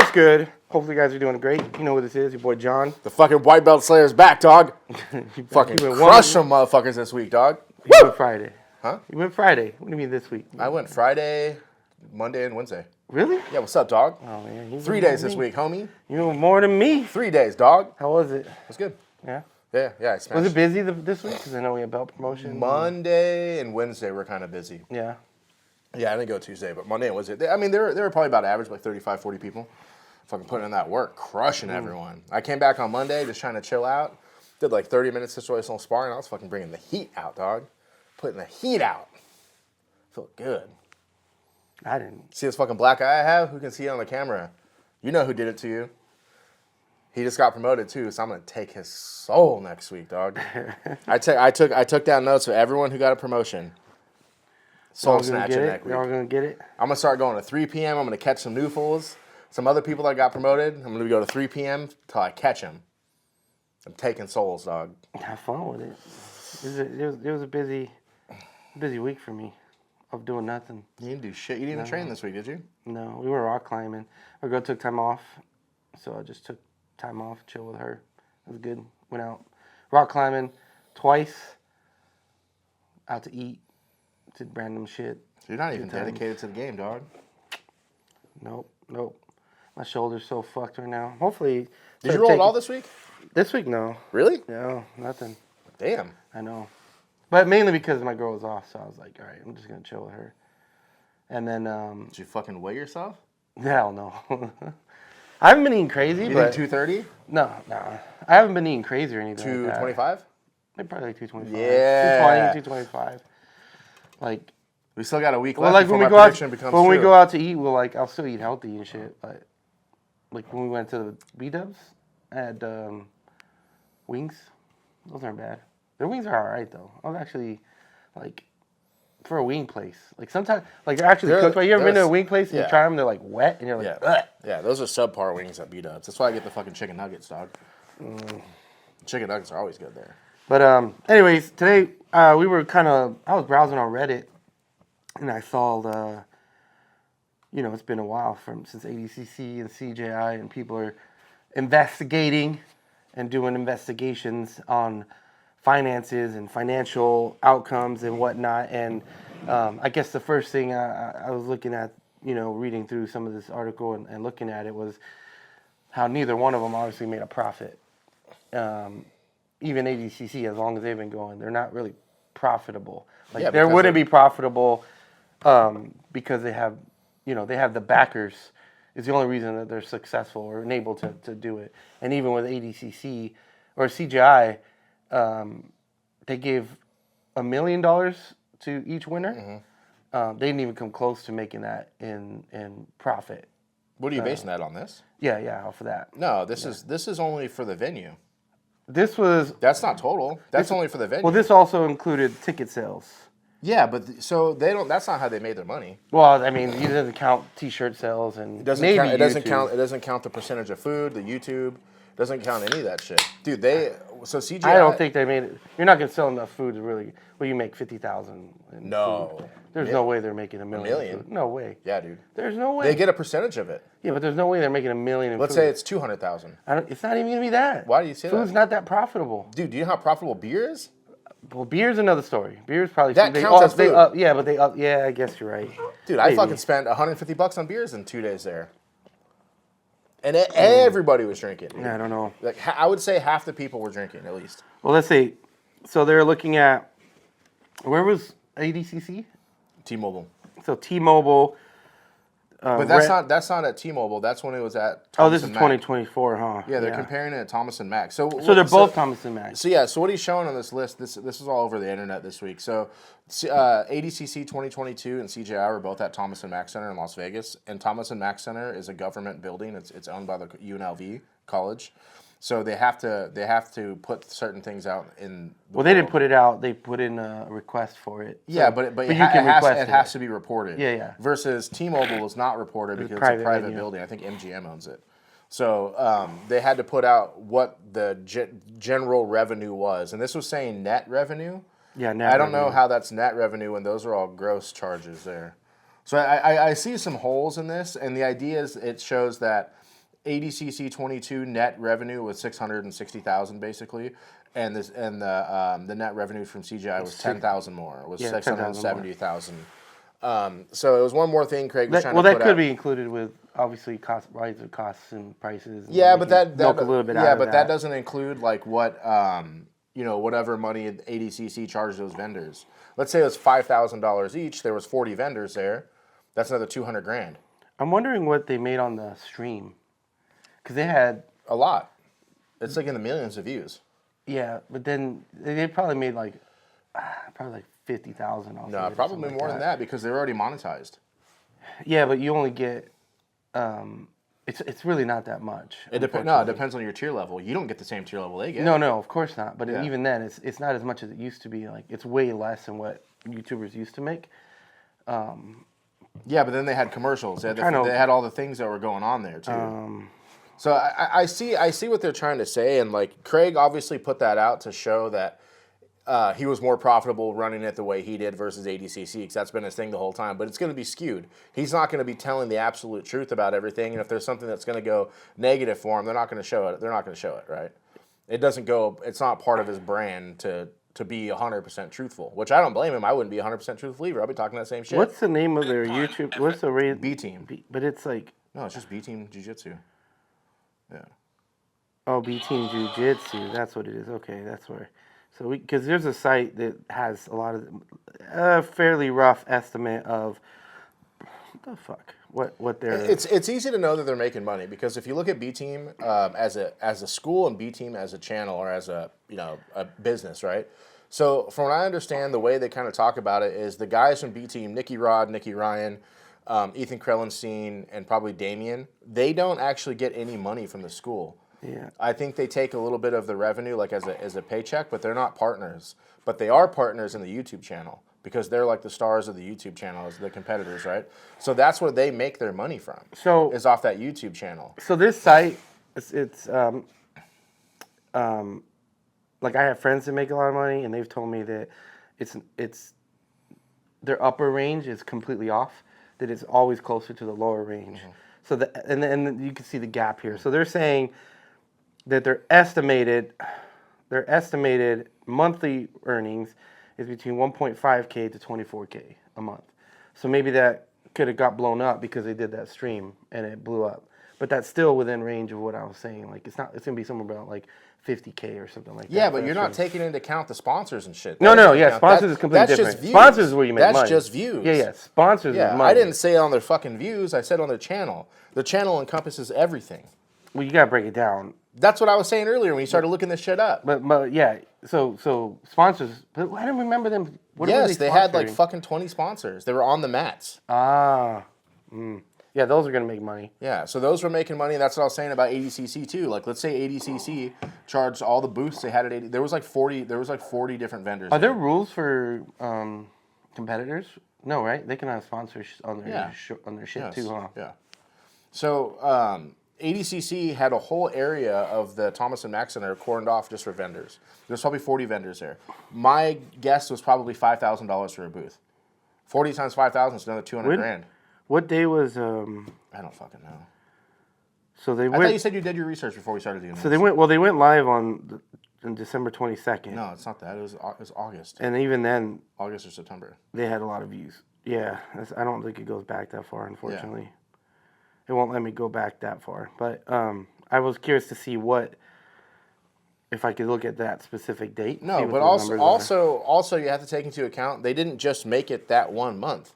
What's good? Hopefully you guys are doing great. You know what this is, your boy John. The fucking white belt Slayer's back, dog. Fucking crush some motherfuckers this week, dog. You went Friday. Huh? You went Friday. What do you mean this week? I went Friday, Monday, and Wednesday. Really? Yeah, what's up, dog? Oh, man. 3 days this week, homie. You know more than me. 3 days, dog. How was it? It was good. Yeah? Yeah, I smashed. Was it busy this week? Because I know we had belt promotion. Monday and Wednesday were kind of busy. Yeah. Yeah, I didn't go Tuesday, but Monday and Wednesday. I mean, they were probably about average, like 35, 40 people. Fucking putting in that work, crushing everyone. I came back on Monday just trying to chill out. Did like 30 minutes situational sparring. I was fucking bringing the heat out, dog. Putting the heat out. Felt good. I didn't. See this fucking black eye I have? Who can see it on the camera? You know who did it to you. He just got promoted too, so I'm gonna take his soul next week, dog. I took down notes for everyone who got a promotion. Soul snatching next week. Y'all gonna get it? I'm gonna start going to 3 p.m. I'm gonna catch some new fools. Some other people that got promoted. I'm gonna go to 3 p.m. till I catch them. I'm taking souls, dog. Have fun with it. It was a busy week for me of doing nothing. You didn't do shit. You didn't even train this week, did you? No, we were rock climbing. Our girl took time off, so I just took time off, chill with her. It was good. Went out rock climbing twice. Out to eat. Did random shit. You're not even dedicated to the game, dog. Nope. My shoulder's so fucked right now. Hopefully. Did you roll it all this week? This week, no. Really? No, nothing. Damn. I know. But mainly because my girl was off, so I was like, all right, I'm just going to chill with her. And then... Did you fucking weigh yourself? Hell no. I haven't been eating crazy, you but... think 230? No. I haven't been eating crazy or anything 225? Like probably like 225. Yeah. 220, 225. Like... We still got a week Well, left like before my prediction becomes true. When we go out to eat, I'll still eat healthy and shit, but... Like when we went to the B-dubs, I had wings. Those aren't bad. Their wings are all right, though. I was actually, like, for a wing place. Like, sometimes, like, they're actually cooked. Like, you ever been to a wing place and you try them, they're, like, wet, and you're like, ugh. Yeah, those are subpar wings at B-dubs. That's why I get the fucking chicken nuggets, dog. Chicken nuggets are always good there. But, anyways, today, I was browsing on Reddit, and I saw it's been a while since ADCC and CJI, and people are investigating and doing investigations on finances and financial outcomes and whatnot. And I guess the first thing I was looking at, reading through some of this article and looking at it was how neither one of them obviously made a profit. Even ADCC, as long as they've been going, they're not really profitable. Like they wouldn't be profitable because they have... they have the backers is the only reason that they're successful or able to do it. And even with ADCC or CJI, they gave $1 million to each winner. Mm-hmm. They didn't even come close to making that in profit. What are you basing that on this? Yeah, off of that. No, this is only for the venue. That's not total. That's only for the venue. Well, this also included ticket sales. Yeah, but so they don't. That's not how they made their money. Well, I mean, it doesn't count T-shirt sales and it doesn't count the percentage of food, the YouTube. It doesn't count any of that shit, dude. CJI. I don't think they made it. You're not gonna sell enough food to really. Well, you make 50,000. No. Food. There's no way they're making $1 million. No way. Yeah, dude. There's no way. They get a percentage of it. Yeah, but there's no way they're making $1 million in Let's food. say it's 200,000. It's not even gonna be that. Why do you say that? Food's not that profitable. Dude, do you know how profitable beer is? Well, beer's another story. Beer's probably... That counts as food. Yeah, I guess you're right. Dude, I fucking spent $150 on beers in 2 days there. And everybody was drinking. Yeah, I don't know. Like I would say half the people were drinking, at least. Well, let's see. So they're looking at... Where was ADCC? T-Mobile. So T-Mobile... but that's not at T-Mobile. That's when it was at Thomas this is 2024, huh? Yeah, they're comparing it to Thomas and Mack. So they're both Thomas and Mack. So what he's showing on this list, this is all over the internet this week. So ADCC 2022 and CJI were both at Thomas and Mack Center in Las Vegas. And Thomas and Mack Center is a government building. It's owned by the UNLV college. So they have to put certain things out in. They didn't put it out. They put in a request for it. So, yeah, but it has to be reported. Yeah. Versus T-Mobile is not reported because it's a private building. I think MGM owns it. So they had to put out what the general revenue was, and this was saying net revenue. Yeah, net. I don't know how that's net revenue when those are all gross charges there. So I see some holes in this, and the idea is it shows that ADCC 22 net revenue was 660,000 basically, and the net revenue from CJI was 10,000 more. It was 670,000. So it was one more thing Craig was trying to put out. That could be included with obviously rise of costs and prices. And yeah, but that milk a little bit out of that. that doesn't include like what whatever money ADCC charged those vendors. Let's say it was $5,000 each. There was 40 vendors there. That's another $200,000. I'm wondering what they made on the stream, because they had a lot. It's like in the millions of views. Yeah, but then they probably made like 50,000 off. No, probably more than that because they're already monetized. Yeah, but you only get. It's really not that much. It depends on your tier level. You don't get the same tier level they get. No, of course not. But even then, it's not as much as it used to be. Like it's way less than what YouTubers used to make. Yeah, but then they had commercials. They had all the things that were going on there too. So I see what they're trying to say, and like Craig obviously put that out to show that he was more profitable running it the way he did versus ADCC, because that's been his thing the whole time. But it's going to be skewed. He's not going to be telling the absolute truth about everything, and if there's something that's going to go negative for him, they're not going to show it. They're not going to show it, right? It doesn't go. It's not part of his brand to be 100% truthful, which I don't blame him. I wouldn't be 100% truthful either. I'll be talking that same shit. What's the name of their YouTube? What's the rate? B Team. But it's like no, it's just B Team Jiu-Jitsu. Yeah. Oh, B Team Jiu-Jitsu. That's what it is. Okay, that's where. So because there's a site that has a lot of a fairly rough estimate of what the fuck, what they're. It's easy to know that they're making money because if you look at B Team as a school and B Team as a channel or as a business, right? So from what I understand, the way they kind of talk about it is the guys from B Team, Nicky Rod, Nicky Ryan, Ethan Krellenstein, and probably Damien, they don't actually get any money from the school. Yeah. I think they take a little bit of the revenue like as a paycheck, but they're not partners. But they are partners in the YouTube channel because they're like the stars of the YouTube channel, as the competitors, right? So that's where they make their money from. So is off that YouTube channel. So this site, it's like I have friends that make a lot of money, and they've told me that it's their upper range is completely off. That it's always closer to the lower range. Mm-hmm. So and you can see the gap here. So they're saying that their estimated monthly earnings is between 1.5K to 24K a month. So maybe that could have got blown up because they did that stream and it blew up. But that's still within range of what I was saying. Like it's gonna be somewhere about like 50K or something like that. Yeah, but you're not taking into account the sponsors and shit. No, sponsors is completely different. Just views. Sponsors is where you make money. That's just views. Yeah, sponsors is money. I didn't say on their fucking views. I said on their channel. The channel encompasses everything. Well, you gotta break it down. That's what I was saying earlier when you started looking this shit up. But yeah, so sponsors. But I don't remember them. Yes, they had like fucking 20 sponsors. They were on the mats. Yeah, those are gonna make money. Yeah, so those were making money. That's what I was saying about ADCC too. Like, let's say ADCC charged all the booths they had at AD. There was like 40 different vendors. Are there rules for competitors? No, right? They can have sponsors on their shit too, huh? Yeah. So ADCC had a whole area of the Thomas and Mack Center cordoned off just for vendors. There's probably 40 vendors there. My guess was probably $5,000 for a booth. 40 times 5,000 is another $200,000. What day was? I don't fucking know. So they I thought you said you did your research before we started doing this. So they went live on December 22nd. No, it's not that. It was August. And even then, August or September. They had a lot of views. Yeah, I don't think it goes back that far, unfortunately. Yeah. It won't let me go back that far. But I was curious to see if I could look at that specific date. No, but also you have to take into account they didn't just make it that 1 month.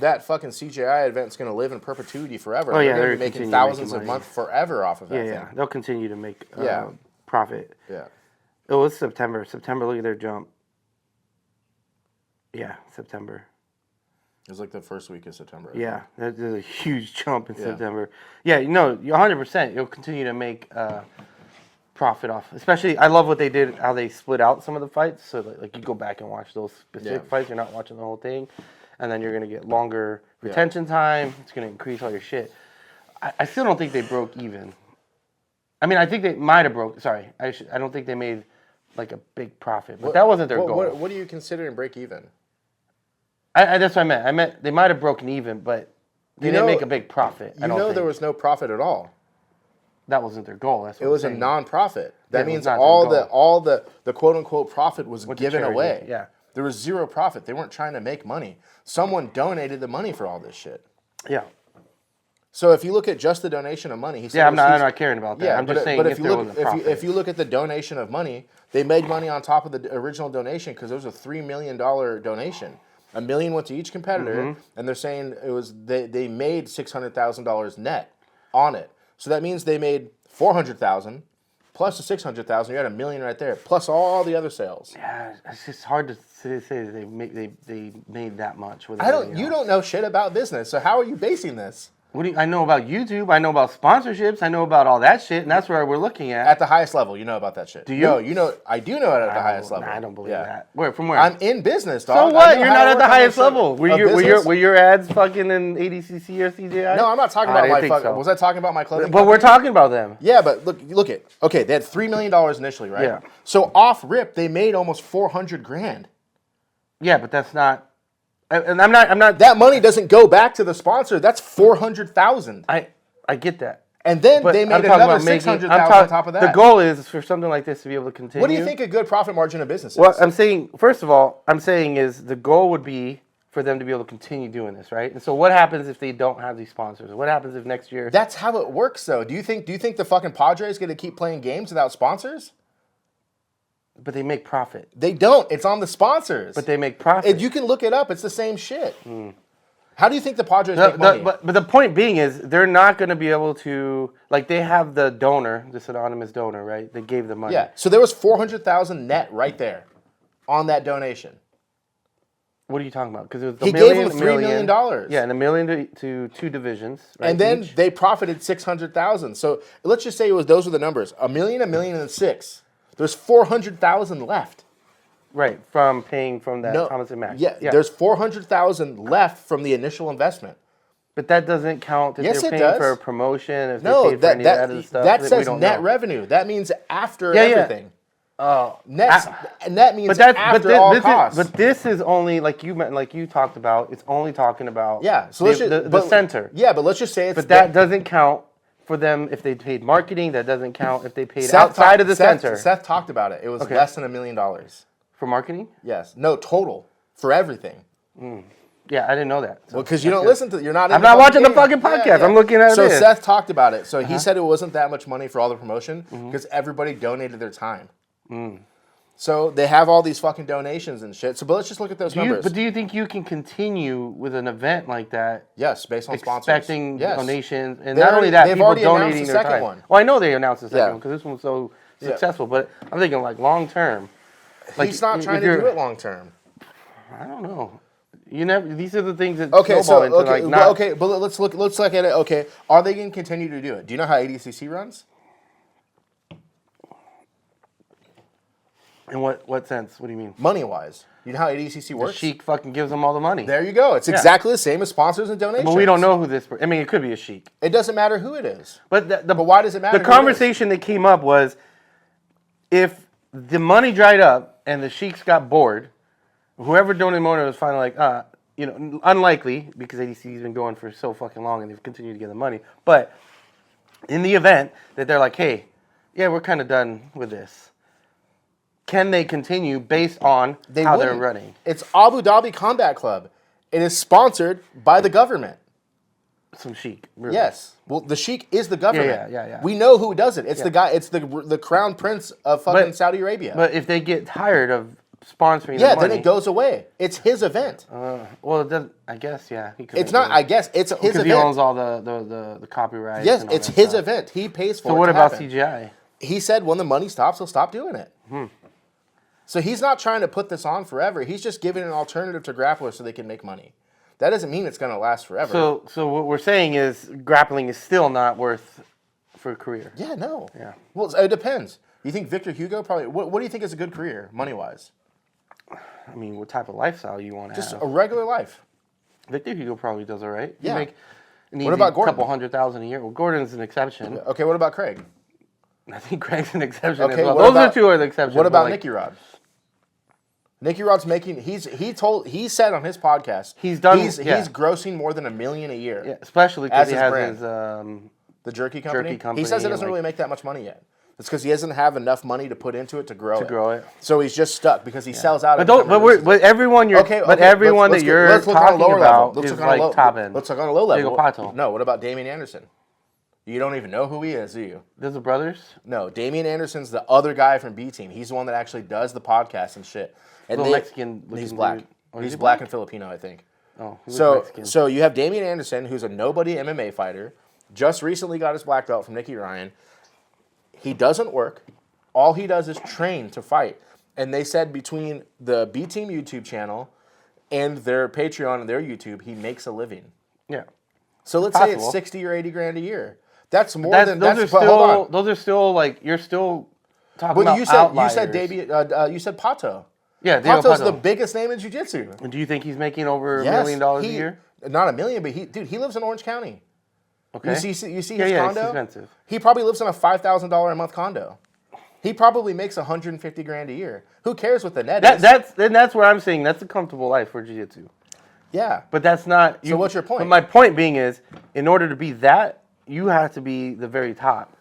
That fucking CJI event's going to live in perpetuity forever. Oh, yeah, they're going to be making thousands a month forever off of that thing. Yeah, they'll continue to make profit. Yeah. Oh, it's September. September, look at their jump. Yeah, September. It was like the first week of September. Yeah, there's a huge jump in September. Yeah, you're 100%. You'll continue to make profit off. Especially, I love what they did, how they split out some of the fights. So, like you go back and watch those specific fights. You're not watching the whole thing. And then you're going to get longer retention time. It's going to increase all your shit. I still don't think they broke even. I mean, I think they might have broke. Sorry. I don't think they made like a big profit. But that wasn't their goal. What do you consider in break even? That's what I meant. I meant they might have broken even, but they didn't make a big profit. There was no profit at all. that wasn't their goal. That's what It was a I'm saying. non-profit. That it was means not their all the quote unquote profit was Went to given charity, away. yeah. There was zero profit. They weren't trying to make money. Someone donated the money for all this shit. Yeah. So if you look at just the donation of money, I'm not caring about that. I'm just saying but if there was a profit. if you look at the donation of money, they made money on top of the original donation because there was a $3 million donation. $1 million went to each competitor, and they're saying it was they made $600,000 net on it. So that means they made $400,000 plus the $600,000. You had $1 million right there, plus all the other sales. Yeah, it's just hard to say they made that much. With You don't know shit about business, so how are you basing this? I know about YouTube. I know about sponsorships. I know about all that shit, and that's where we're looking at. At the highest level, you know about that shit. Do you? No, you know. I do know it at the highest level. I don't believe that. Where? From where? I'm in business, dog. So what? You're not at the highest level. Were your ads fucking in ADCC or CJI? No, I'm not talking about my fucking. So. Was I talking about my clothing? But we're talking about them. Yeah, but look at. Okay, they had $3 million initially, right? Yeah. So off rip, they made almost $400,000. Yeah, but that's not. And I'm not. That money doesn't go back to the sponsor. That's $400,000. I get that. And then they made another $600,000 on top of that. The goal is for something like this to be able to continue. What do you think a good profit margin of business is? Well, I'm saying, first of all, is the goal would be for them to be able to continue doing this, right? And so what happens if they don't have these sponsors? What happens if next year? That's how it works, though. Do you think the fucking Padres going to keep playing games without sponsors? But they make profit. They don't. It's on the sponsors. But they make profit. You can look it up. It's the same shit. How do you think the Padres make money? But the point being is they're not going to be able to, like, they have the donor, this anonymous donor, right? They gave the money. Yeah. So there was $400,000 net right there on that donation. What are you talking about? Because it was he gave them $3 million. Yeah, and $1 million to two divisions. Right, and then they profited $600,000. So let's just say those were the numbers: $1 million, $1 million, and $6 million. There's $400,000 left. Right, from paying from that Thomas and Mack. Yeah, there's $400,000 left from the initial investment. But that doesn't count if they're paying for a promotion, if they paid for any of that other stuff. That says net revenue. That means after everything. Oh, net means after all costs. But this is only like you talked about. It's only talking about so the center. Yeah, but let's just say it's. But that doesn't count for them if they paid marketing. That doesn't count if they paid outside of the center. Seth talked about it. It was less than $1 million for marketing. Yes, no total for everything. Yeah, I didn't know that. So well, because you don't listen to, you're not. I'm not watching the fucking podcast. I'm looking at it. So Seth talked about it. So he said it wasn't that much money for all the promotion because everybody donated their time. So they have all these fucking donations and shit. So, but let's just look at those numbers. But do you think you can continue with an event like that? Yes, based on sponsors. Expecting donations, and not only that, people donating their time. One. Well, I know they announced the second one because this one was so successful. But I'm thinking like long term. Like, he's not trying to do it long term. I don't know. You never. These are the things that snowball into like not. But let's look at it. Okay, are they going to continue to do it? Do you know how ADCC runs? In what sense? What do you mean? Money-wise. You know how ADCC works? The sheik fucking gives them all the money. There you go. It's exactly the same as sponsors and donations. But we don't know who this... I mean, it could be a sheik. It doesn't matter who it is. But why does it matter? The conversation that came up was if the money dried up and the sheiks got bored, whoever donated money was finally like, unlikely because ADCC's been going for so fucking long and they've continued to get the money. But in the event that they're like, hey, yeah, we're kind of done with this. Can they continue based on how they're running? It's Abu Dhabi Combat Club. It is sponsored by the government. Some sheik. Really. Yes. Well, the sheik is the government. Yeah. We know who does it. It's the guy. It's the crown prince of fucking Saudi Arabia. But if they get tired of sponsoring, then it goes away. It's his event. Well, it doesn't. I guess He could it's not. I guess it's his event. Because he owns all the copyright. Yes, it's his event. He pays for it. So what about CJI? He said when the money stops, he'll stop doing it. So he's not trying to put this on forever. He's just giving an alternative to grapplers so they can make money. That doesn't mean it's going to last forever. So what we're saying is grappling is still not worth for a career. Yeah, no. Yeah. Well, it depends. You think Victor Hugo probably... What do you think is a good career, money-wise? I mean, what type of lifestyle you want to have? Just a regular life. Victor Hugo probably does all right. Yeah. You make an easy what about Gordon? Couple $100,000 a year. Well, Gordon's an exception. Okay, what about Craig? I think Craig's an exception as well. Those two are the exceptions. What about Nicky Rod? Nicky Rod's making. He said on his podcast he's done. He's grossing more than $1 million a year. Yeah, especially because he has his The jerky company? Jerky company, He says it doesn't really make that much money yet. It's because he doesn't have enough money to put into it to grow it. So he's just stuck because he sells out. But everyone everyone that you're talking about is like top end. Let's look on a low level. Diego Pato. No, what about Damian Anderson? You don't even know who he is, do you? Those the brothers? No, Damian Anderson's the other guy from B Team. He's the one that actually does the podcast and shit. And Mexican. He's black. Oh, he's black and Filipino, I think. Oh, so you have Damian Anderson, who's a nobody MMA fighter, just recently got his black belt from Nicky Ryan. He doesn't work. All he does is train to fight. And they said between the B Team YouTube channel and their Patreon and their YouTube, he makes a living. Yeah. So let's say it's 60 or 80 grand a year. That's more than those are still like you're still talking about outliers. You said Pato. Yeah, Pato's the biggest name in jiu-jitsu. And do you think he's making over $1 million a year? Not $1 million, but he lives in Orange County. Okay. You see his condo? It's expensive. He probably lives in a $5,000 a month condo. He probably makes 150 grand a year. Who cares what the net is? That's where I'm saying that's a comfortable life for jiu-jitsu. Yeah. But that's not. So what's your point? But my point being is, in order to be that, you have to be the very top.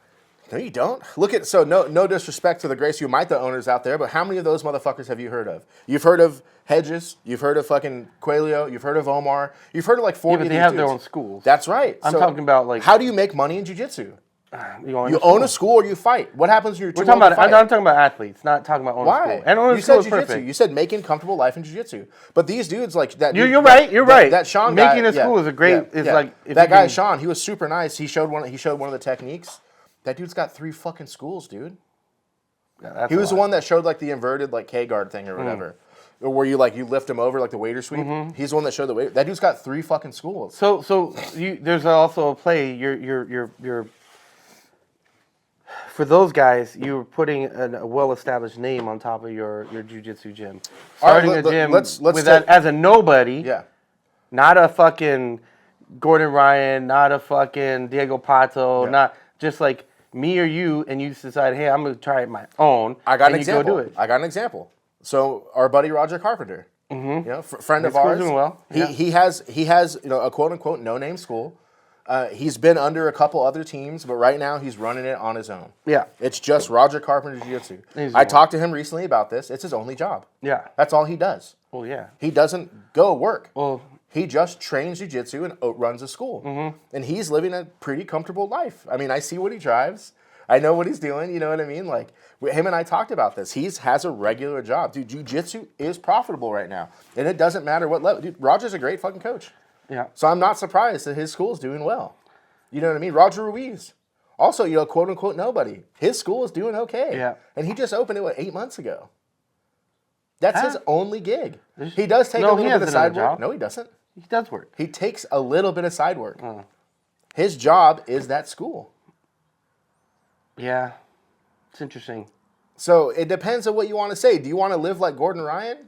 No, you don't. No disrespect to the Gracie Umaita owners out there, but how many of those motherfuckers have you heard of? You've heard of Hedges. You've heard of fucking Coelho. You've heard of Omar. You've heard of like 40 but they have their own schools. That's right. I'm talking about like. How do you make money in jiu-jitsu? You own a school or you fight. What happens when you're too old to fight? I'm talking about athletes, not talking about owning a school. And owning you a school said is jiu-jitsu. perfect. You said making comfortable life in jiu-jitsu. But these dudes like that. You're right. That Sean guy. Making a school is a great. Is like that guy Sean. He was super nice. He showed one of the techniques. That dude's got 3 fucking schools, dude. Yeah, he was the one that showed like the inverted like K-guard thing or whatever. Or where you lift him over like the waiter sweep. He's the one that showed the waiter. That dude's got 3 fucking schools. So there's also a play. You're for those guys, you're putting a well-established name on top of your jiu-jitsu gym. Starting a gym as a nobody. Yeah. Not a fucking Gordon Ryan, not a fucking Diego Pato, not just like me or you, and you decide, hey, I'm going to try it my own. I got an example. Go do it. I got an example. So our buddy Roger Carpenter, friend of ours. Doing well. He has a quote unquote no name school. He's been under a couple other teams, but right now he's running it on his own. Yeah. It's just Roger Carpenter Jiu-Jitsu. I talked to him recently about this. It's his only job. Yeah. That's all he does. Well, yeah. He doesn't go work. Well, he just trains jiu-jitsu and runs a school. And he's living a pretty comfortable life. I mean, I see what he drives. I know what he's doing. You know what I mean? Like, him and I talked about this. He has a regular job. Dude, jiu-jitsu is profitable right now. And it doesn't matter what level. Dude, Roger's a great fucking coach. Yeah. So I'm not surprised that his school's doing well. You know what I mean? Roger Ruiz. Also, quote unquote nobody. His school is doing okay. Yeah. And he just opened it, 8 months ago? That's his only gig. He does take a little bit of side work. No, he doesn't. He does work. He takes a little bit of side work. His job is that school. Yeah. It's interesting. So it depends on what you want to say. Do you want to live like Gordon Ryan?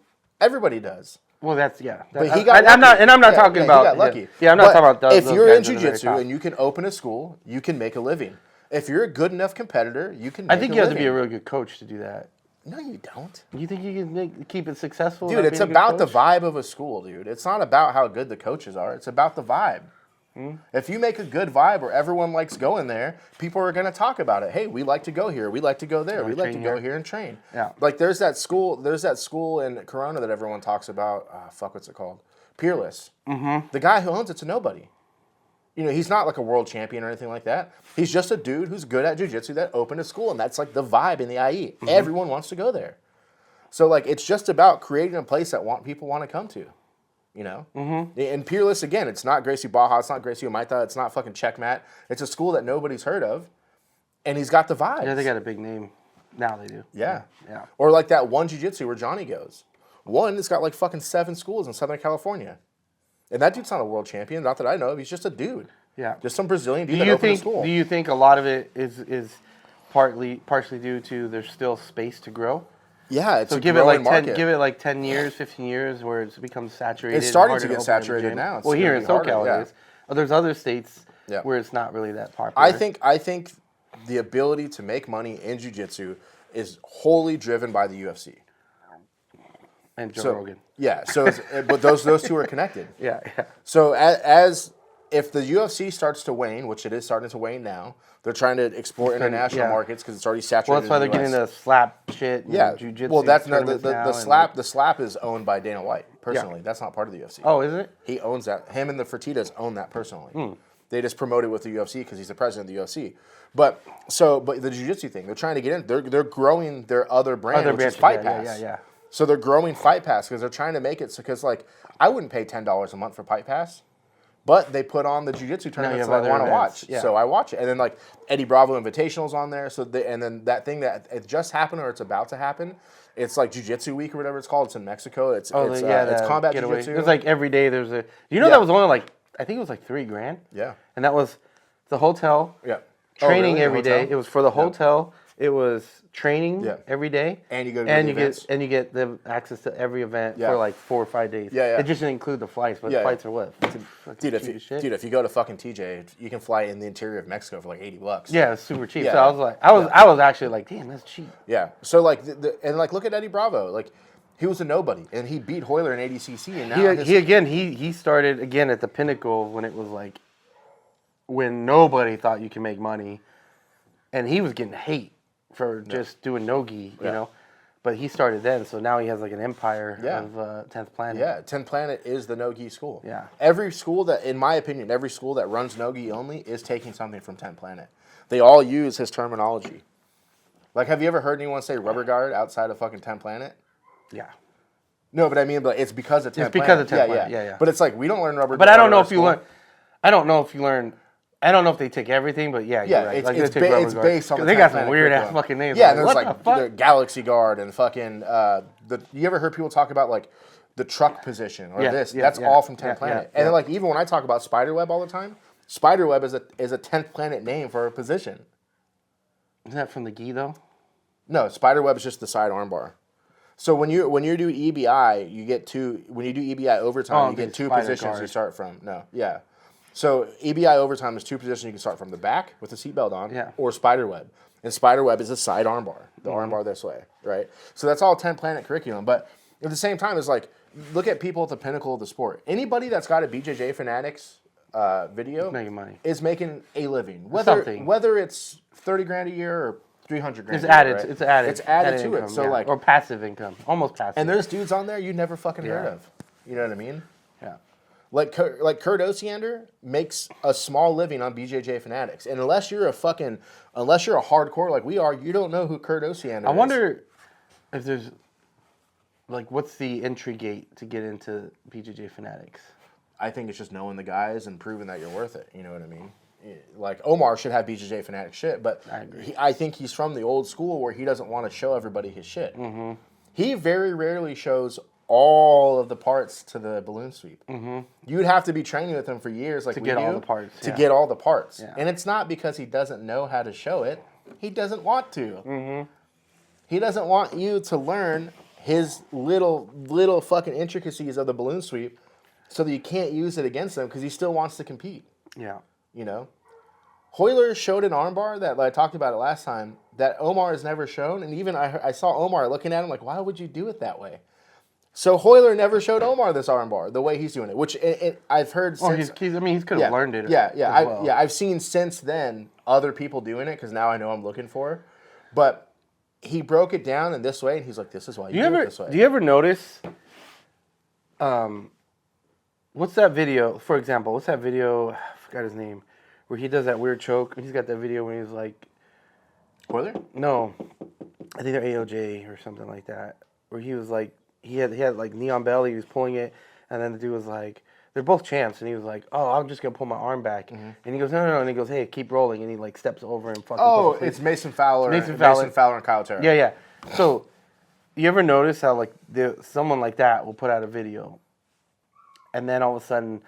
Everybody does. Well, but he got lucky. I'm not talking about. He got lucky. Yeah, I'm not talking about those. If you're in jiu-jitsu and you can open a school, you can make a living. If you're a good enough competitor, you can make a living. I think you have to be a really good coach to do that. No, you don't. You think you can keep it successful? Dude, it's about the vibe of a school, dude. It's not about how good the coaches are. It's about the vibe. If you make a good vibe where everyone likes going there, people are going to talk about it. Hey, we like to go here. We like to go there. We like to go here and train. Yeah. Like there's that school in Corona that everyone talks about. What's it called? Peerless. The guy who owns it's a nobody. He's not like a world champion or anything like that. He's just a dude who's good at jiu-jitsu that opened a school, and that's like the vibe in the IE. Everyone wants to go there. So like it's just about creating a place that people want to come to. And Peerless, again, it's not Gracie Baja, it's not Gracie Umaita, it's not fucking Checkmat. It's a school that nobody's heard of, and he's got the vibes. Yeah, they got a big name. Now they do. Yeah. Yeah. Or like that one jiu-jitsu where Johnny goes. One that's got like fucking 7 schools in Southern California. And that dude's not a world champion, not that I know of. He's just a dude. Yeah. Just some Brazilian dude that opened a school. Do you think a lot of it is partially due to there's still space to grow? Yeah, it's so a growing market. Give it like 10 years, 15 years where it's become saturated. It's starting to get saturated now. Well, here in SoCal it is. There's other states where it's not really that popular. I think the ability to make money in jiu-jitsu is wholly driven by the UFC. And Joe Rogan. Yeah, but those two are connected. Yeah. So as if the UFC starts to wane, which it is starting to wane now, they're trying to explore international markets because it's already saturated. Well, that's why they're getting into slap shit. And jiu-jitsu. Well, that's not the slap. The slap is owned by Dana White personally. That's not part of the UFC. Oh, is it? He owns that. Him and the Fertittas own that personally. They just promote it with the UFC because he's the president of the UFC. But the jiu-jitsu thing, they're trying to get in. They're growing their other brand, which is Fight Pass. Yeah. So they're growing Fight Pass because they're trying to make it. Because like I wouldn't pay $10 a month for Fight Pass. But they put on the jiu-jitsu tournaments that I want to watch, so I watch it. And then like Eddie Bravo Invitational's on there, and then that thing that it just happened or it's about to happen, it's like Jiu-Jitsu Week or whatever it's called. It's in Mexico. It's combat jiu-jitsu. It's like every day there's a. That was only like I think it was like $3,000. Yeah. And that was the hotel. Yeah. Training every day. It was for the hotel. It was training every day. And you go to you get the access to every event for like 4 or 5 days. Yeah. It just didn't include the flights, but the flights are what? Dude, if you go to fucking TJ, you can fly in the interior of Mexico for like $80. Yeah, it's super cheap. Yeah. So I was like, I was actually like, damn, that's cheap. Yeah. So like look at Eddie Bravo. Like he was a nobody and he beat Hoyler in ADCC and now he started again at the pinnacle when it was like when nobody thought you could make money, and he was getting hate for just doing no-gi, you know. But he started then, so now he has like an empire of 10th Planet. Yeah, 10th Planet is the no-gi school. Yeah. Every school that, in my opinion, every school that runs no-gi only is taking something from 10th Planet. They all use his terminology. Like, have you ever heard anyone say rubber guard outside of fucking 10th Planet? Yeah. No, but I mean, it's because of 10th Planet. It's because of 10th Planet, yeah. But it's like, we don't learn rubber guard. But I don't know if you learn, I don't know if they take everything, but you're right. It's based on the they got some weird ass fucking names. Yeah, and there's like the Galaxy Guard and fucking you ever heard people talk about like the truck position or this? That's all from 10th Planet. And then like even when I talk about Spiderweb all the time, Spiderweb is a 10th Planet name for a position. Isn't that from the gi though? No, Spiderweb is just the side armbar. So when you do EBI, you get two. When you do EBI overtime, you get two positions you start from. So EBI overtime is two positions you can start from: the back with the seatbelt on, or spiderweb. And spiderweb is a side armbar, the armbar this way, right? So that's all 10 Planet curriculum. But at the same time, it's like look at people at the pinnacle of the sport. Anybody that's got a BJJ Fanatics video making money is making a living, whether it's $30,000 a year or $300,000. It's added. Right? It's added. It's added to income, it. So like or passive income, almost passive. And there's dudes on there you never fucking heard of. You know what I mean? Yeah. Like Kurt Osiander makes a small living on BJJ Fanatics, and unless you're a hardcore like we are, you don't know who Kurt Osiander is. I wonder if there's like what's the entry gate to get into BJJ Fanatics? I think it's just knowing the guys and proving that you're worth it. You know what I mean? Like Omar should have BJJ Fanatics shit, but I agree. I think he's from the old school where he doesn't want to show everybody his shit. Mm-hmm. He very rarely shows all of the parts to the balloon sweep. Mm-hmm. You'd have to be training with him for years, like to get all the parts. To get all the parts, and it's not because he doesn't know how to show it. He doesn't want to. Mm-hmm. He doesn't want you to learn his little fucking intricacies of the balloon sweep, so that you can't use it against him because he still wants to compete. Yeah, you know. Hoyler showed an armbar that I talked about it last time that Omar has never shown, and even I saw Omar looking at him like, why would you do it that way? So Hoyler never showed Omar this armbar the way he's doing it, which I've heard. Well, he could have learned it. I've seen since then other people doing it because now I know I'm looking for. But he broke it down in this way, and he's like, "This is why you do it this way." Do you ever notice? What's that video? For example, what's that video? I forgot his name, where he does that weird choke. He's got that video when he's like, Hoyler? No, I think they're AOJ or something like that, where he was like. He had like knee on belly. He was pulling it, and then the dude was like, "They're both champs," and he was like, "Oh, I'm just gonna pull my arm back," and he goes, "No," and he goes, "Hey, keep rolling," and he like steps over and fucking. Oh, it's Mason Fowler. Mason Fowler and Kyle Terra. Yeah. So, you ever notice how like someone like that will put out a video, and then all of a sudden,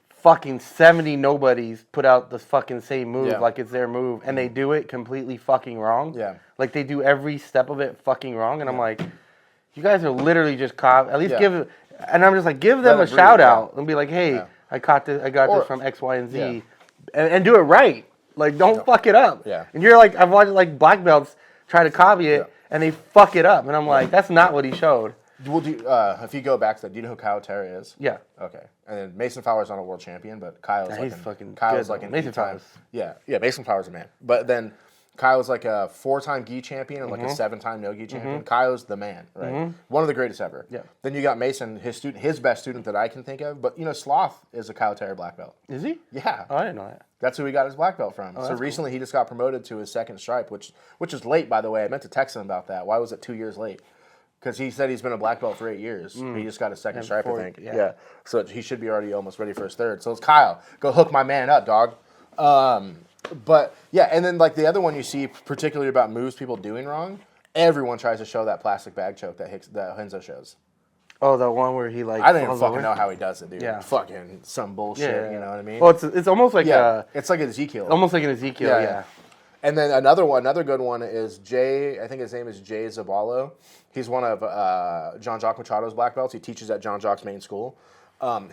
fucking 70 nobodies put out the fucking same move like it's their move, and they do it completely fucking wrong. Yeah. Like they do every step of it fucking wrong, and I'm like. You guys are literally just at least give, and I'm just like give them a shout out and be like, hey, I got this from X, Y, and Z, and do it right. Like don't fuck it up. Yeah. And you're like I've watched like black belts try to copy it and they fuck it up, and I'm like that's not what he showed. Well, if you go back to that, do you know who Kyle Terry is? Yeah. Okay. And then Mason Fowler's not a world champion, but Kyle's He's fucking Kyle's good, like though. an Mason Fowler's. Yeah, Mason Fowler's a man. But then Kyle's like a 4-time gi champion and like a 7-time no gi champion. Kyle's the man, right? One of the greatest ever. Yeah. Then you got Mason, his best student that I can think of. But Sloth is a Kyle Terry black belt. Is he? Yeah. Oh, I didn't know that. That's who he got his black belt from. Oh, so recently he just got promoted to his 2nd stripe, which is late, by the way. I meant to text him about that. Why was it 2 years late? Because he said he's been a black belt for 8 years. He just got his 2nd stripe, I think. Yeah. So he should be already almost ready for his 3rd. So it's Kyle. Go hook my man up, dog. But, yeah, and then, like, the other one you see, particularly about moves people doing wrong, everyone tries to show that plastic bag choke that Renzo shows. Oh, the one where he, like, I don't even fucking know how he does it, dude. Yeah. Fucking some bullshit, you know what I mean? Well, it's almost like it's like an Ezekiel. Almost like an Ezekiel, yeah. And then another good one is Jay. I think his name is Jay Zaballo. He's one of John-Jacques Machado's black belts. He teaches at John-Jacques' main school.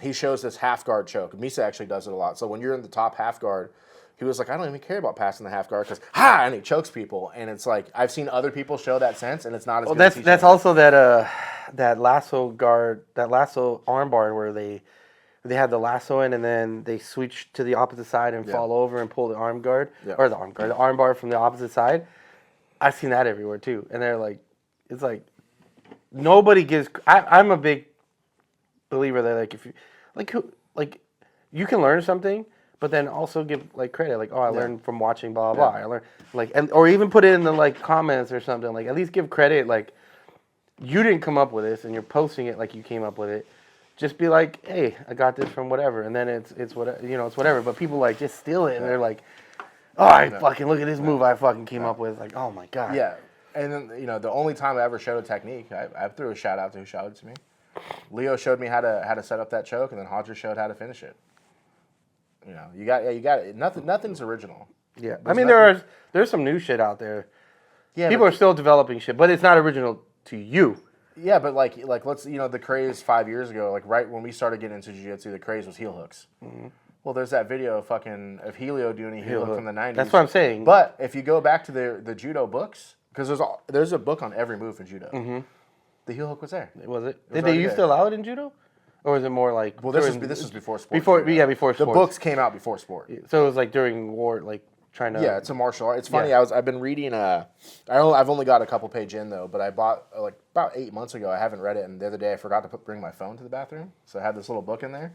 He shows this half guard choke. Misa actually does it a lot. So when you're in the top half guard, he was like, I don't even care about passing the half guard because and he chokes people. And it's like I've seen other people show that sense, and it's not as good. That's also that lasso guard, that lasso arm bar where they had the lasso in and then they switch to the opposite side and fall over and pull the arm guard or the arm bar from the opposite side. I've seen that everywhere too, and they're like, it's like nobody gives. I'm a big believer that like if you you can learn something, but then also give like credit, like I learned from watching blah blah blah. I learned or even put it in the like comments or something. Like at least give credit. Like you didn't come up with this, and you're posting it like you came up with it. Just be like, hey, I got this from whatever, and then it's whatever, it's whatever. But people like just steal it, and they're like, oh, I fucking look at this move I fucking came up with. Like, oh my god. Yeah, and then the only time I ever showed a technique, I threw a shout out to who showed it to me. Leo showed me how to set up that choke, and then Hodger showed how to finish it. You got it. Nothing's original. Yeah, I mean there's some new shit out there. Yeah, people are still developing shit, but it's not original to you. Yeah, but like let's the craze 5 years ago, like right when we started getting into jiu-jitsu, the craze was heel hooks. Mm-hmm. Well, there's that video of Helio doing a heel hook from the 90s. That's what I'm saying. But if you go back to the judo books, because there's a book on every move in judo. Mm-hmm. The heel hook was there. Was it? Did they used to allow it in judo? Or was it more like... Well, this was before sport. Before sports. The books came out before sport. So it was like during war, like trying to... Yeah, it's a martial art. It's funny, I've been reading... I've only got a couple page in, though, but I bought, like, about 8 months ago. I haven't read it, and the other day I forgot to bring my phone to the bathroom. So I had this little book in there,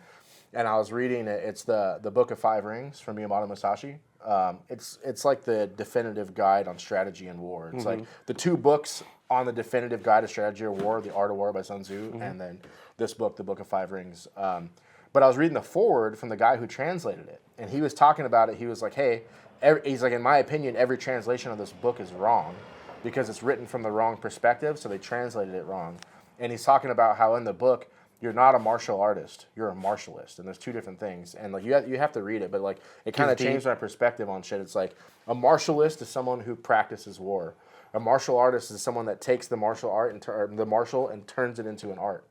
and I was reading it. It's the Book of Five Rings from Miyamoto Musashi. It's like the definitive guide on strategy and war. It's like the 2 books on the definitive guide of strategy or war, The Art of War by Sun Tzu, and then this book, The Book of Five Rings. But I was reading the foreword from the guy who translated it, and he was talking about it. He was like, hey, he's like, in my opinion, every translation of this book is wrong because it's written from the wrong perspective, so they translated it wrong. And he's talking about how in the book, you're not a martial artist, you're a martialist, and there's 2 different things. And like you have to read it, but like it kind of changed my perspective on shit. It's like a martialist is someone who practices war. A martial artist is someone that takes the martial art and turns it into an art.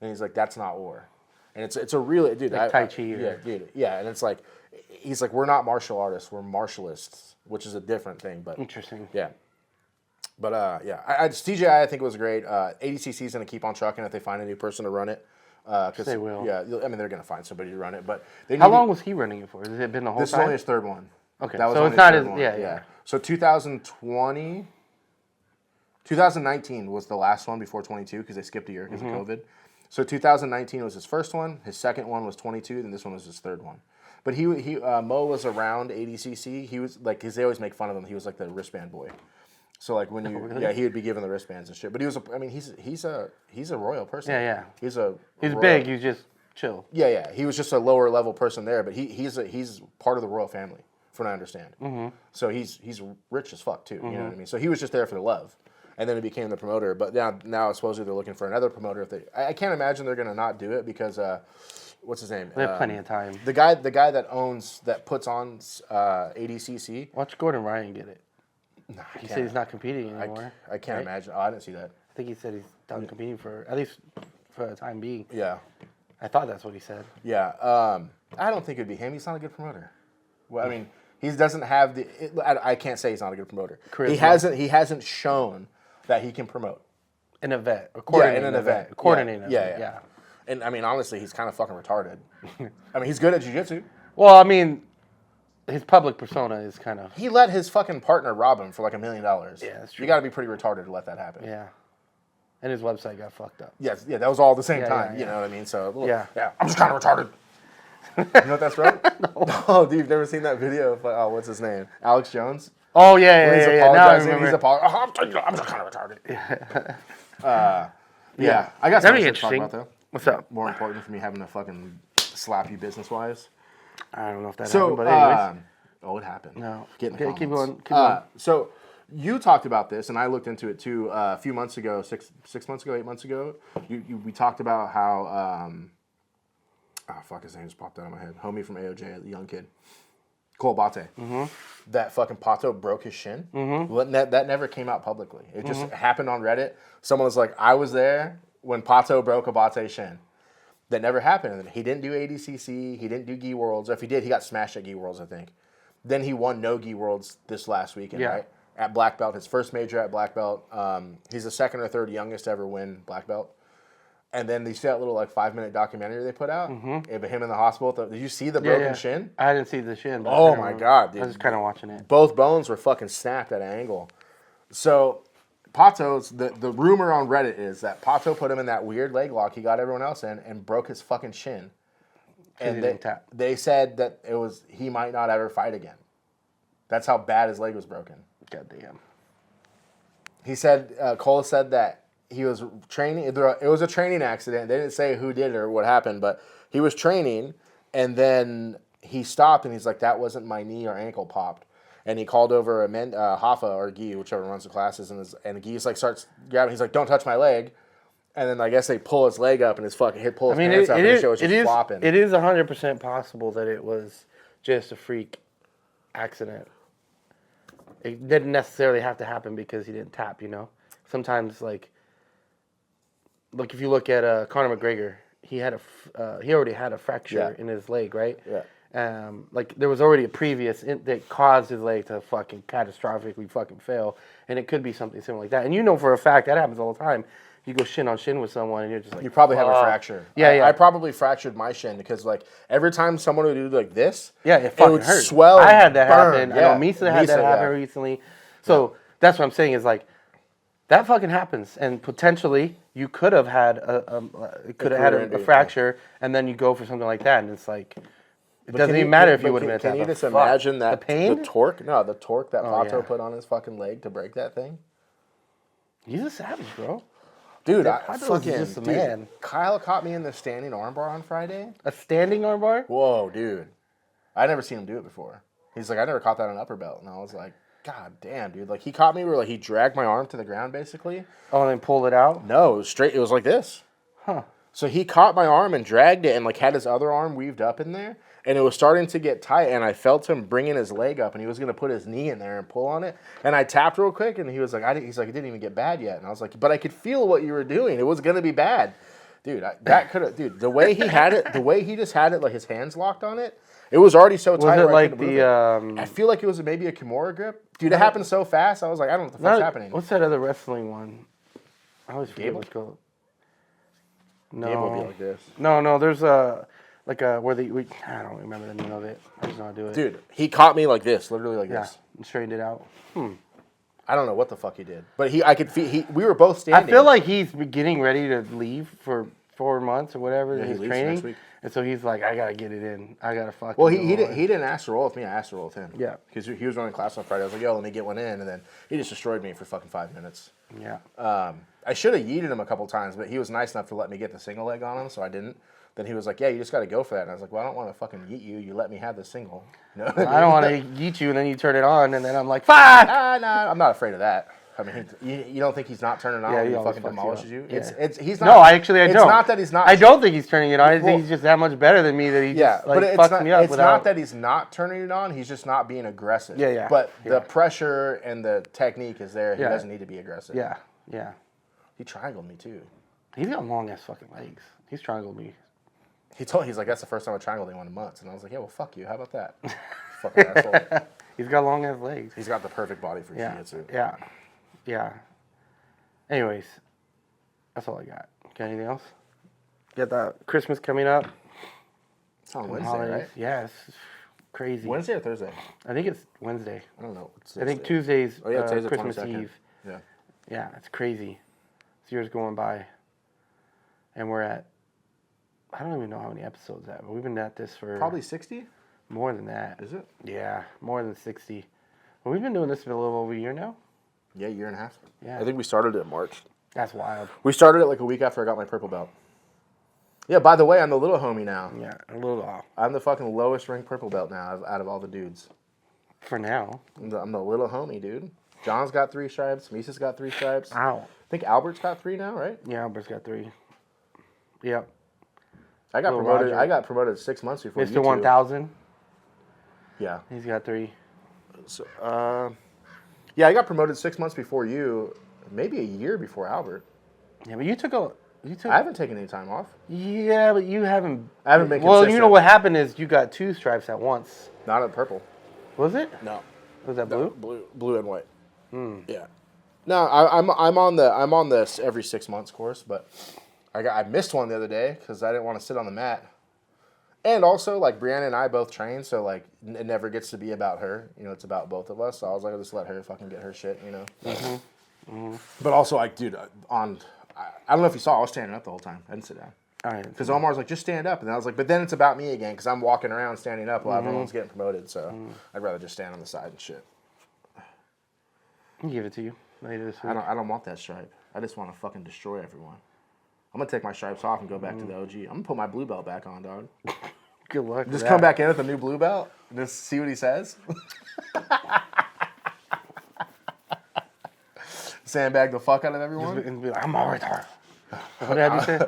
And he's like, that's not war. And it's a really dude. Like Tai Chi. And it's like he's like, we're not martial artists, we're martialists, which is a different thing. But interesting. Yeah. But CJI I think was great. ADCC is going to keep on trucking if they find a new person to run it. They will. Yeah, I mean they're going to find somebody to run it. But how long was he running it for? Has it been the whole time? This is only his 3rd one. Okay, that was so it's not his. Yeah. So 2019 was the last one before 22 because they skipped a year because of COVID. So 2019 was his first one. His second one was 22, and this one was his 3rd one. But he Mo was around ADCC. He was like, because they always make fun of him. He was like the wristband boy. So like when you he would be given the wristbands and shit. But he was he's a royal person. Yeah. He's royal. Big. He's just chill. Yeah. He was just a lower level person there, but he's part of the royal family, from what I understand. Mm-hmm. So he's rich as fuck too. You know what I mean? So he was just there for the love. And then he became the promoter. But now supposedly they're looking for another promoter. I can't imagine they're going to not do it because what's his name? They have plenty of time. The guy that puts on ADCC. Watch Gordon Ryan get it. Nah, he said he's not competing anymore. I can't imagine. Oh, I didn't see that. I think he said he's done competing at least for the time being. Yeah. I thought that's what he said. Yeah. I don't think it'd be him. He's not a good promoter. Well, I mean, he doesn't have I can't say he's not a good promoter. He hasn't shown that he can promote. An event. In an event. Coordinating Yeah. And I mean, honestly, he's kind of fucking retarded. I mean, he's good at jiu-jitsu. Well, I mean, his public persona is kind of... He let his fucking partner rob him for like $1 million. Yeah, that's true. You got to be pretty retarded to let that happen. Yeah. And his website got fucked up. Yes, yeah, that was all at the same time. Yeah. You know what I mean? So, Yeah. I'm just kind of retarded. You know what that's from? No. Oh, dude, you've never seen that video of, what's his name? Alex Jones? Oh, yeah. Now I remember. He's apologizing. I'm just kind of retarded. Yeah. I got something to talk about, though. What's up? More important for me having to fucking slap you business-wise. I don't know if that happened, but anyways. It happened. No. Getting keep going. Keep going. So you talked about this, and I looked into it too a few months ago, 6 months ago, 8 months ago. We talked about how, his name just popped out of my head. Homie from AOJ, the young kid. Cole Bate. Mm-hmm. That fucking Pato broke his shin. Mm-hmm. Well, that never came out publicly. It just happened on Reddit. Someone was like, I was there when Pato broke Abate's shin. That never happened. And he didn't do ADCC. He didn't do Gi Worlds. Or if he did, he got smashed at Gi Worlds, I think. Then he won no Gi Worlds this last weekend, right? At Black Belt, his first major at Black Belt. He's the second or third youngest to ever win Black Belt. And then you see that little 5-minute documentary they put out of him in the hospital. Did you see the broken shin? I didn't see the shin. But oh my god, dude! I was just kind of watching it. Both bones were fucking snapped at an angle. So Pato's the rumor on Reddit is that Pato put him in that weird leg lock he got everyone else in and broke his fucking shin. And they said that he might not ever fight again. That's how bad his leg was broken. God damn. He said Cole said that he was training. It was a training accident. They didn't say who did it or what happened, but he was training, and then he stopped, and he's like, that wasn't my knee or ankle popped. And he called over a Hoffa or Guy, whichever runs the classes, and Guy's starts grabbing. He's like, don't touch my leg. And then I guess they pull his leg up, and his fucking pull his pants up, and the show is just flopping. It is 100% possible that it was just a freak accident. It didn't necessarily have to happen because he didn't tap, Sometimes, if you look at Conor McGregor, he already had a fracture in his leg, right? Yeah. There was already a previous that caused his leg to fucking catastrophically fucking fail, and it could be something similar like that. And for a fact that happens all the time. You go shin on shin with someone, and you're just like, you probably have a fracture. Yeah. I probably fractured my shin because every time someone would do this, it fucking would hurt. Swell. I had that burn. happen. I know Misa had that happen recently. So that's what I'm saying is that fucking happens, and potentially you could have had a fracture, and then you go for something like that, and it's it doesn't even matter if you would have been. Can you just imagine that the pain, the torque that Pato put on his fucking leg to break that thing? He's a savage, bro. Dude, man. Kyle caught me in the standing armbar on Friday. A standing armbar? Whoa, dude. I never seen him do it before. He's like, I never caught that on upper belt. And I was like, God damn, dude. He caught me where he dragged my arm to the ground, basically. Oh, and then pulled it out? No, it was straight. It was like this. Huh. So he caught my arm and dragged it and had his other arm weaved up in there. And it was starting to get tight, and I felt him bringing his leg up, and he was going to put his knee in there and pull on it. And I tapped real quick, and he was like, it didn't even get bad yet. And I was like, but I could feel what you were doing. It was going to be bad. Dude, the way he had it, the way he just had it, his hands locked on it, it was already so tight. Was it I feel like it was maybe a Kimura grip. Dude, it happened so fast, I was like, I don't know what the fuck's happening. What's that other wrestling one? I always forget what it's called. No. Gabe will be like this. No, there's a... I don't remember the name of it. I just know how to do it. Dude, he caught me like this, literally like this. And straightened it out. I don't know what the fuck he did, but I could feel. We were both standing. I feel like he's getting ready to leave for 4 months or whatever. Yeah, his he leaves training, next week. and so he's like, I gotta get it in. I gotta fucking. Well, he didn't ask to roll with me. I asked to roll with him. Yeah, because he was running class on Friday. I was like, yo, let me get one in, and then he just destroyed me for fucking 5 minutes. Yeah. I should have yeeted him a couple times, but he was nice enough to let me get the single leg on him, so I didn't. Then he was like, yeah, you just got to go for that. And I was like, well, I don't want to fucking yeet you. You let me have the single. No, I don't want to yeet you, and then you turn it on, and then I'm like, fuck! Nah, I'm not afraid of that. I mean, you don't think he's not turning it on when he fucking demolishes you? Yeah. He's not. No, I don't. It's not that he's not. I don't think he's turning it on. I think he's just that much better than me that he just fucks me up. It's not that he's not turning it on. He's just not being aggressive. Yeah. But the pressure and the technique is there. He doesn't need to be aggressive. Yeah. He triangled me, too. He's got long-ass fucking legs. He's triangled me. He's like, that's the first time I triangled anyone in months. And I was like, yeah, well, fuck you. How about that? Fucking asshole. He's got long-ass legs. He's got the perfect body for jiu-jitsu. Yeah. Anyways, That's all I got. Got anything else? Got the Christmas coming up. It's on Wednesday, holidays. right? Yeah, it's crazy. Wednesday or Thursday? I think it's Wednesday. I don't know. I think Tuesday's today's the Christmas 22nd. Eve. Yeah. Yeah, it's crazy. This year's going by. And we're at, I don't even know how many episodes at, but we've been at this for... Probably 60? More than that. Is it? Yeah, more than 60. Well, we've been doing this for a little over a year now. Yeah, year and a half. Yeah. I think we started it in March. That's wild. We started it like a week after I got my purple belt. Yeah, by the way, I'm the little homie now. Yeah, a little off. I'm the fucking lowest ranked purple belt now out of all the dudes. For now. I'm the little homie, dude. John's got 3 stripes. Misa's got 3 stripes. Ow. I think Albert's got 3 now, right? Yeah, Albert's got 3. Yep. I got Little promoted. Roger. I got promoted 6 months before you Mr. two. 1000. Yeah. He's got 3. So, yeah, I got promoted 6 months before you. Maybe a year before Albert. Yeah, but you took. I haven't taken any time off. Yeah, but you haven't. I haven't been Well, consistent. you know what happened is you got 2 stripes at once. Not at purple. Was it? No. Was that blue? Blue and white. Yeah. No, I'm on this every 6 months course, but I missed one the other day because I didn't want to sit on the mat. And also, like, Brianna and I both train, so, like, it never gets to be about her. You know, it's about both of us. So I was like, I'll just let her fucking get her shit, you know. But also, like, dude, I don't know if you saw, I was standing up the whole time. I didn't sit down. Because Omar's like, just stand up. And I was like, but then it's about me again because I'm walking around standing up while everyone's getting promoted. So I'd rather just stand on the side and shit. I'll give it to you later this week. I don't want that stripe. I just want to fucking destroy everyone. I'm going to take my stripes off and go back to the OG. I'm going to put my blue belt back on, dog. Good luck. Just come back in with a new blue belt and just see what he says. Sandbag the fuck out of everyone. And be like, I'm all retarded. What did I say?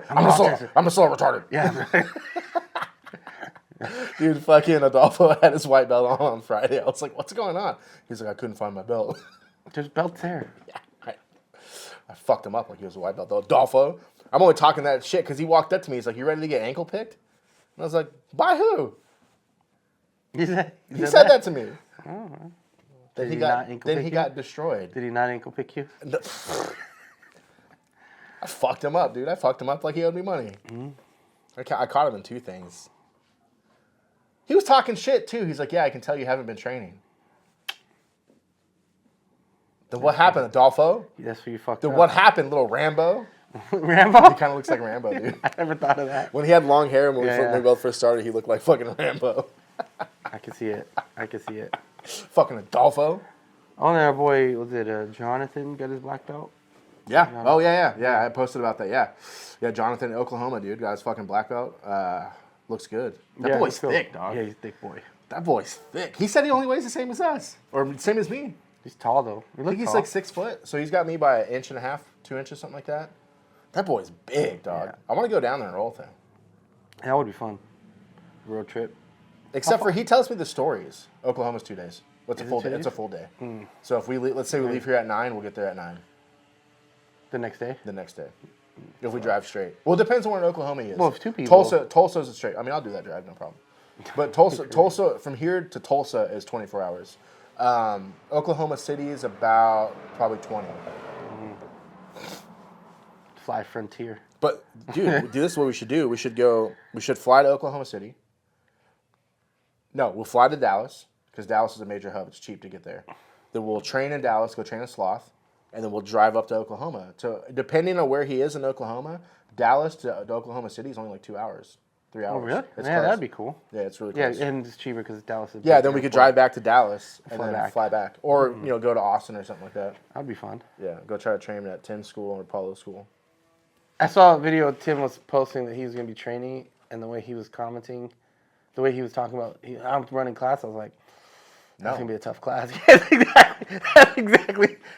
I'm a slow retarded. Yeah. Dude, fucking Adolfo had his white belt on Friday. I was like, what's going on? He's like, I couldn't find my belt. There's belts there. Yeah, I fucked him up like he was a white belt, though. Adolfo, I'm only talking that shit because he walked up to me. He's like, you ready to get ankle picked? And I was like, by who? He said that to me. Oh. Then Did he got destroyed. Did he not ankle pick you? I fucked him up, dude. I fucked him up like he owed me money. I caught him in 2 things. He was talking shit, too. He's like, yeah, I can tell you haven't been training. Then what happened, Adolfo? That's where you fucked Then up. what happened, little Rambo? Rambo? He kind of looks like Rambo, dude. I never thought of that. When he had long hair and when Yeah. we both first started, he looked like fucking Rambo. I can see it. Fucking Adolfo. Oh, and our boy, was it Jonathan got his black belt? Yeah. Oh, yeah. I posted about that, yeah. Yeah, Jonathan in Oklahoma, dude. Got his fucking black belt. Looks good. That boy's thick, dog. Yeah, he's a thick boy. That boy's thick. He said he only weighs the same as us. Or same as me. He's tall, though. I think he's like 6 foot. So he's got me by 1.5 inches, 2 inches, something like that. That boy's big, dog. Yeah. I want to go down there and roll with him. That would be fun. Road trip. Except for he tells me the stories. Oklahoma's 2 days. It's a full day. days? It's a full day. So if let's say we leave here at 9, we'll get there at 9 The next day? the next day. If we drive straight. Well, it depends on where in Oklahoma he is. Well, if 2 people. Tulsa's a straight. I mean, I'll do that drive, no problem. But Tulsa from here to Tulsa is 24 hours. Oklahoma City is about probably 20. Fly Frontier. But dude, this is what we should do. We should fly to Oklahoma City. No, we'll fly to Dallas because Dallas is a major hub. It's cheap to get there. Then we'll train in Dallas, go train a sloth, and then we'll drive up to Oklahoma. So depending on where he is in Oklahoma, Dallas to Oklahoma City is only like 2 hours, 3 hours. Oh, really? It's Yeah, close. that'd be cool. Yeah, it's really Yeah, close. and it's cheaper because Dallas is. Yeah, then we could drive back to Dallas and Fly then back. fly back, or go to Austin or something like that. That'd be fun. Yeah, go try to train at Tim's school or Paulo school. I saw a video Tim was posting that he was going to be training, and the way he was commenting, the way he was talking about, I'm running class, I was like, that's going to be a tough class.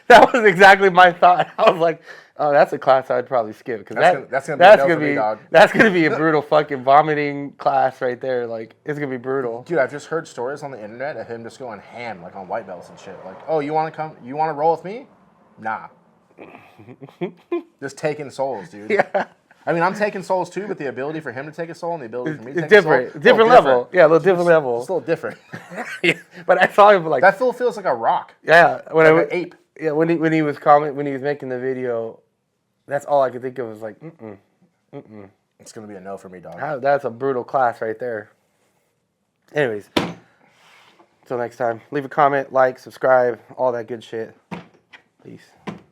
That was exactly my thought. I was like, oh, that's a class I'd probably skip. Because that's gonna be a no for me, dog. That's going to be a brutal fucking vomiting class right there. Like, it's going to be brutal. Dude, I've just heard stories on the internet of him just going ham, like on white belts and shit. Like, oh, you want to roll with me? Nah. Just taking souls, dude. Yeah. I mean, I'm taking souls too, but the ability for him to take a soul and the ability for me to It's take a soul, different. Different level. Yeah, a little different level. It's a little different. Yeah. But I saw him like That feels like a rock. yeah, when Like an ape. Yeah, when he was making the video, That's all I could think of was like, It's going to be a no for me, dog. That's a brutal class right there. Anyways, until next time, leave a comment, like, subscribe, all that good shit. Peace.